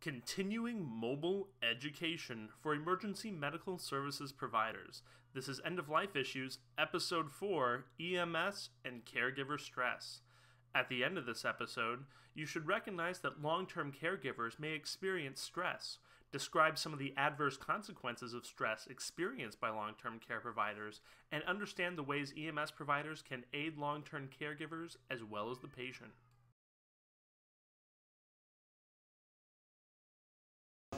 Continuing mobile education for emergency medical services providers. This is End of Life Issues, Episode 4, EMS and Caregiver Stress. At the end of this episode, you should recognize that long-term caregivers may experience stress, describe some of the adverse consequences of stress experienced by long-term care providers, and understand the ways EMS providers can aid long-term caregivers as well as the patient.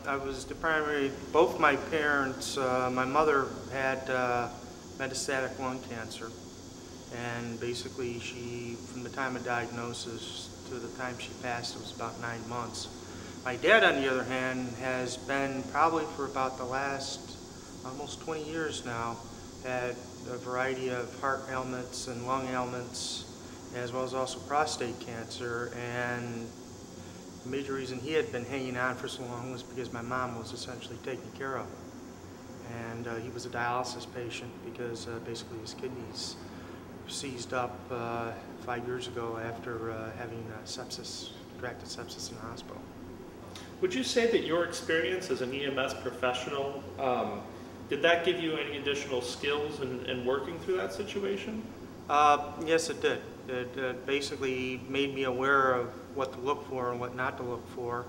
I was the primary, both my parents, my mother had metastatic lung cancer, and basically she, from the time of diagnosis to the time she passed, it was about 9 months. My dad, on the other hand, has been probably for about the last almost 20 years now, had a variety of heart ailments and lung ailments, as well as also prostate cancer, and the major reason he had been hanging on for so long was because my mom was essentially taking care of him. And he was a dialysis patient because basically his kidneys seized up 5 years ago after having sepsis, contracted sepsis in the hospital. Would you say that your experience as an EMS professional, did that give you any additional skills in working through that situation? Yes, it did. It basically made me aware of what to look for and what not to look for,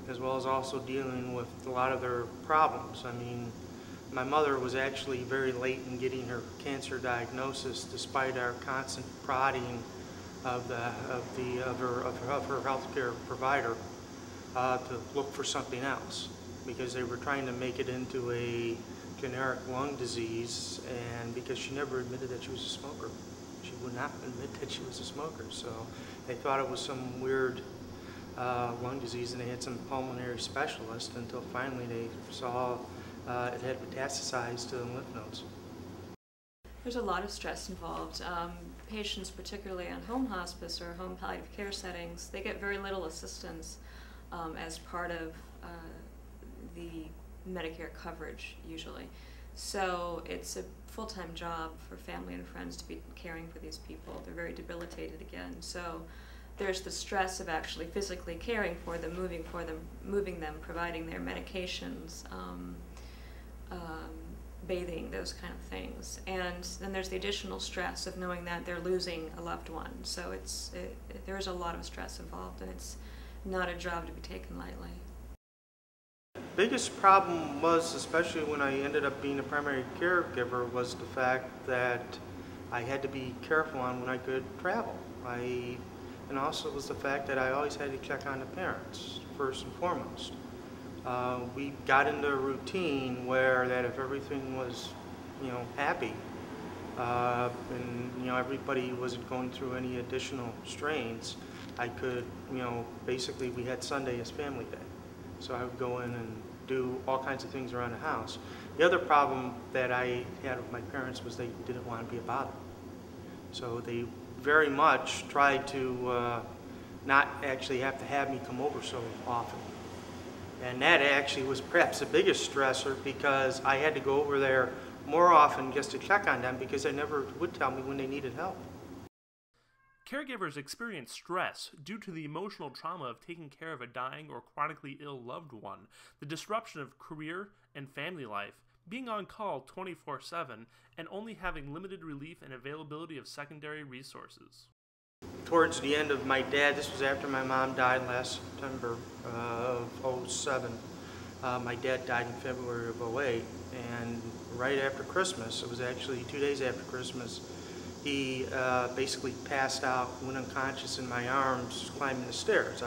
as well as also dealing with a lot of their problems. I mean, my mother was actually very late in getting her cancer diagnosis, despite our constant prodding of her healthcare provider to look for something else, because they were trying to make it into a generic lung disease, and because she never admitted that she was a smoker. She would not admit that she was a smoker, so they thought it was some weird lung disease, and they had some pulmonary specialist until finally they saw it had metastasized to the lymph nodes. There's a lot of stress involved. Patients, particularly on home hospice or home palliative care settings, they get very little assistance as part of the Medicare coverage usually. So it's a full-time job for family and friends to be caring for these people. They're very debilitated again. So there's the stress of actually physically caring for them, moving them, providing their medications, bathing, those kind of things. And then there's the additional stress of knowing that they're losing a loved one. So there's a lot of stress involved, and it's not a job to be taken lightly. Biggest problem was, especially when I ended up being a primary caregiver, was the fact that I had to be careful on when I could travel. And also was the fact that I always had to check on the parents, first and foremost. We got into a routine where that if everything was, happy, and everybody wasn't going through any additional strains, I could, basically we had Sunday as family day. So I would go in and do all kinds of things around the house. The other problem that I had with my parents was they didn't want to be a bother. So they very much tried to not actually have to have me come over so often. And that actually was perhaps the biggest stressor, because I had to go over there more often just to check on them, because they never would tell me when they needed help. Caregivers experience stress due to the emotional trauma of taking care of a dying or chronically ill loved one, the disruption of career and family life, being on call 24/7, and only having limited relief and availability of secondary resources. Towards the end of my dad, this was after my mom died last September of '07. My dad died in February of '08, and right after Christmas, it was actually 2 days after Christmas, he basically passed out, went unconscious in my arms, climbing the stairs.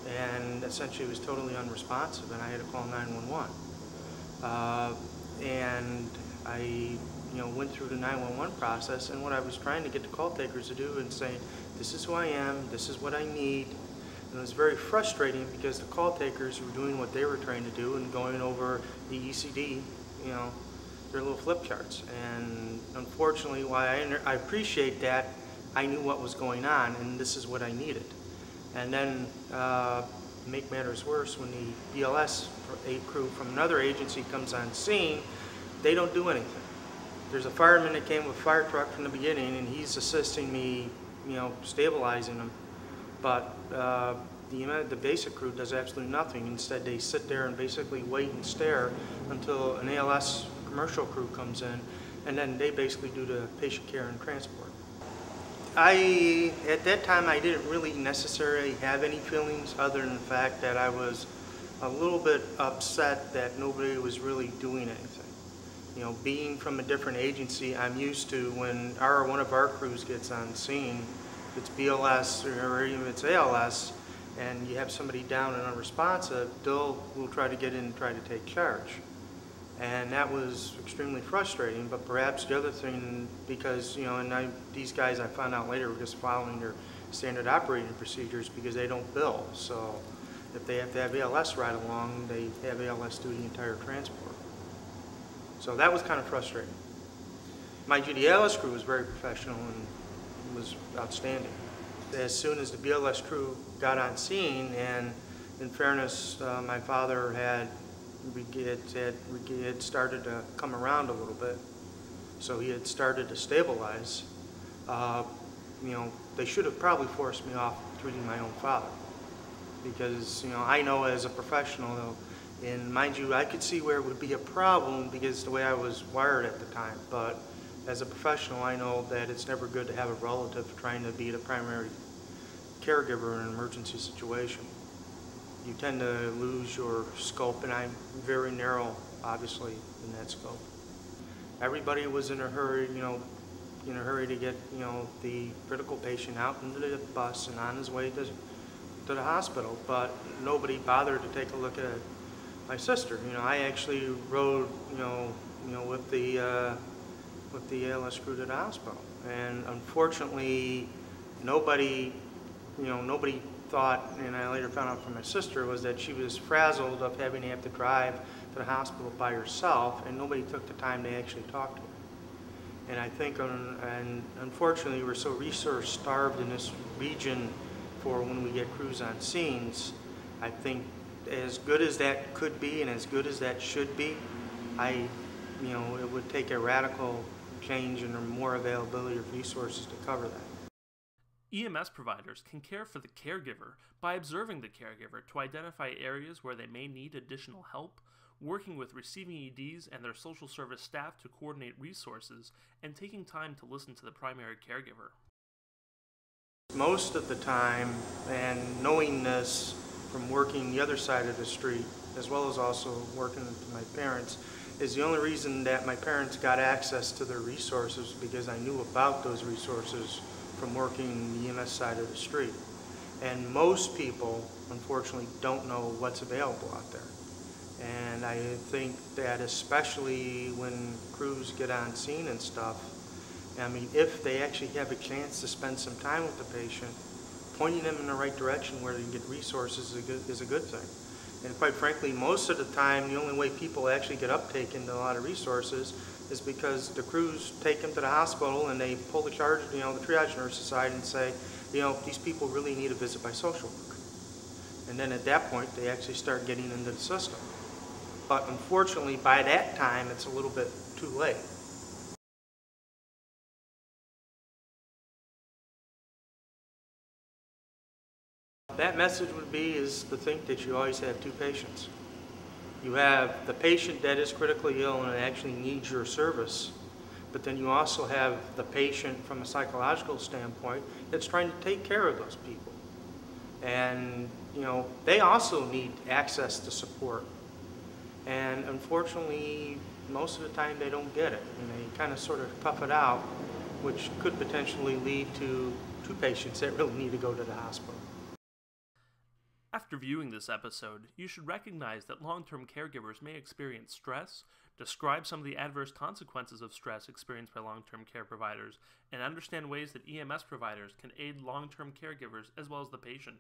And essentially was totally unresponsive, and I had to call 911. And I, went through the 911 process, and what I was trying to get the call takers to do and say, this is who I am, this is what I need. And it was very frustrating, because the call takers were doing what they were trying to do and going over the ECD, their little flip charts. And unfortunately, while I appreciate that, I knew what was going on, and this is what I needed. And then, make matters worse, when the BLS crew from another agency comes on scene, they don't do anything. There's a fireman that came with a fire truck from the beginning, and he's assisting me, stabilizing them. But the basic crew does absolutely nothing. Instead, they sit there and basically wait and stare until an ALS commercial crew comes in, and then they basically do the patient care and transport. At that time, I didn't really necessarily have any feelings other than the fact that I was a little bit upset that nobody was really doing anything. You know, being from a different agency, I'm used to when one of our crews gets on scene, if it's BLS or even if it's ALS, and you have somebody down and unresponsive, we'll try to get in and try to take charge. And that was extremely frustrating, but perhaps the other thing, because, you know, and these guys I found out later were just following their standard operating procedures because they don't bill. So if they have to have ALS ride along, they have ALS do the entire transport. So that was kind of frustrating. Mind you, the ALS crew was very professional and was outstanding. As soon as the BLS crew got on scene, and in fairness, my father had started to come around a little bit, so he had started to stabilize. You know, they should have probably forced me off treating my own father, because, you know, I know as a professional, though, and mind you, I could see where it would be a problem because the way I was wired at the time, but as a professional, I know that it's never good to have a relative trying to be the primary caregiver in an emergency situation. You tend to lose your scope, and I'm very narrow, obviously, in that scope. Everybody was in a hurry, to get, you know, the critical patient out into the bus and on his way to the hospital, but nobody bothered to take a look at my sister. You know, I actually rode, with the ALS crew to the hospital, and unfortunately, nobody thought, and I later found out from my sister, was that she was frazzled of having to have to drive to the hospital by herself, and nobody took the time to actually talk to her. And I think, and unfortunately, we're so resource starved in this region for when we get crews on scenes. I think as good as that could be and as good as that should be, it would take a radical change and more availability of resources to cover that. EMS providers can care for the caregiver by observing the caregiver to identify areas where they may need additional help, working with receiving EDs and their social service staff to coordinate resources, and taking time to listen to the primary caregiver. Most of the time, and knowing this from working the other side of the street, as well as also working with my parents, is the only reason that my parents got access to their resources because I knew about those resources from working the EMS side of the street. And most people, unfortunately, don't know what's available out there. And I think that especially when crews get on scene and stuff, I mean, if they actually have a chance to spend some time with the patient, pointing them in the right direction where they can get resources is a good thing. And quite frankly, most of the time, the only way people actually get uptake into a lot of resources is because the crews take them to the hospital and they pull the triage nurse aside and say, these people really need a visit by social work. And then at that point, they actually start getting into the system. But unfortunately, by that time, it's a little bit too late. That message would be is to think that you always have two patients. You have the patient that is critically ill and actually needs your service, but then you also have the patient from a psychological standpoint that's trying to take care of those people. And, they also need access to support. And unfortunately, most of the time they don't get it, and they kind of sort of tough it out, which could potentially lead to two patients that really need to go to the hospital. After viewing this episode, you should recognize that long-term caregivers may experience stress, describe some of the adverse consequences of stress experienced by long-term care providers, and understand ways that EMS providers can aid long-term caregivers as well as the patient.